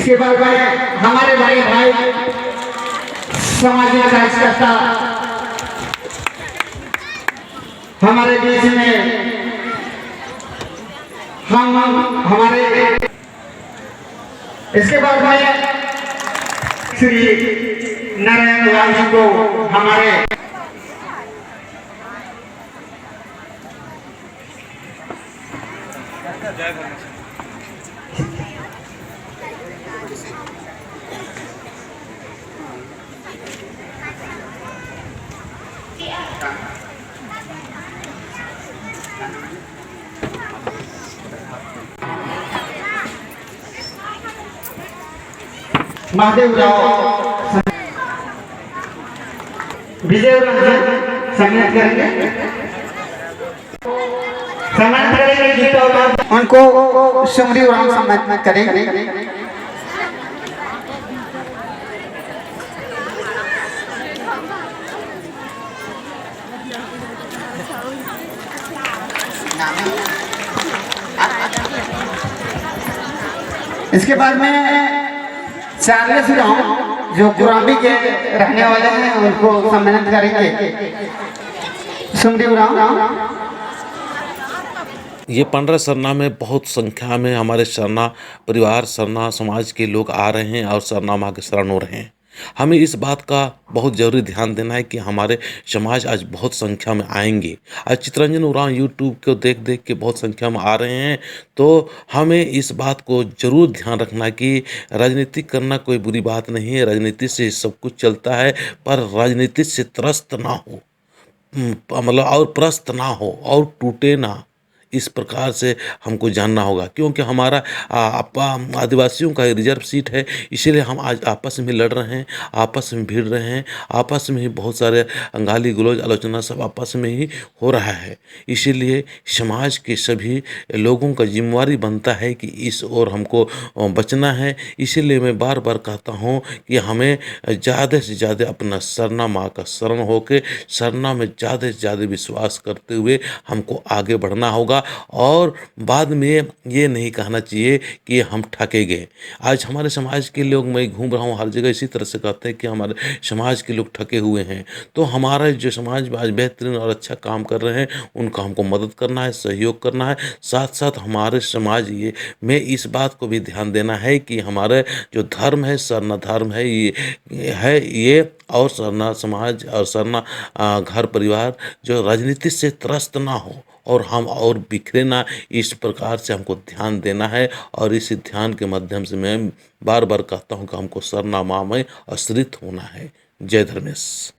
इसके बाद में हमारे भाई सामाजिक कार्यकर्ता हमारे बीच में हमारे इसके बाद में श्री नारायण राम जी को हमारे महादेव राव विजय सम्मानित करेंगे उनको सुमरी राम सम्मानित करेंगे। इसके बाद में चार्ल्स राव जो गुरामी के रहने वाले हैं उनको सम्मानित करेंगे। सुमदेव राव ये पंडरा सरना में बहुत संख्या में हमारे सरना परिवार सरना समाज के लोग आ रहे हैं और सरना माँ के शरण हो रहे हैं। हमें इस बात का बहुत ज़रूरी ध्यान देना है कि हमारे समाज आज बहुत संख्या में आएंगे। आज चितरंजन उरांव यूट्यूब को देख देख के बहुत संख्या में आ रहे हैं, तो हमें इस बात को ज़रूर ध्यान रखना कि राजनीति करना कोई बुरी बात नहीं है, राजनीति से सब कुछ चलता है, पर राजनीति से त्रस्त ना हो, मतलब और प्रस्त ना हो और टूटे ना, इस प्रकार से हमको जानना होगा। क्योंकि हमारा आदिवासियों का रिजर्व सीट है, इसीलिए हम आज आपस में लड़ रहे हैं, आपस में भिड़ रहे हैं, आपस में ही बहुत सारे गाली गलौज आलोचना सब आपस में ही हो रहा है। इसीलिए समाज के सभी लोगों का जिम्मेवारी बनता है कि इस ओर हमको बचना है। इसीलिए मैं बार बार कहता हूँ कि हमें ज़्यादा से ज़्यादा अपना सरना माँ का शरण होकर सरना में ज़्यादा से ज़्यादा विश्वास करते हुए हमको आगे बढ़ना होगा। और बाद में ये नहीं कहना चाहिए कि हम ठगे गए। आज हमारे समाज के लोग, मैं घूम रहा हूँ हर जगह, इसी तरह से कहते हैं कि हमारे समाज के लोग ठगे हुए हैं। तो हमारा जो समाज आज बेहतरीन और अच्छा काम कर रहे हैं, उनका हमको मदद करना है, सहयोग करना है। साथ साथ हमारे समाज में इस बात को भी ध्यान देना है कि हमारे जो धर्म है, सरना धर्म है, ये और सरना समाज और सरना घर परिवार जो राजनीति से त्रस्त ना हो और हम और बिखरे ना, इस प्रकार से हमको ध्यान देना है। और इस ध्यान के माध्यम से मैं बार बार कहता हूँ कि हमको सरना माँ में आश्रित होना है। जय धर्मेश।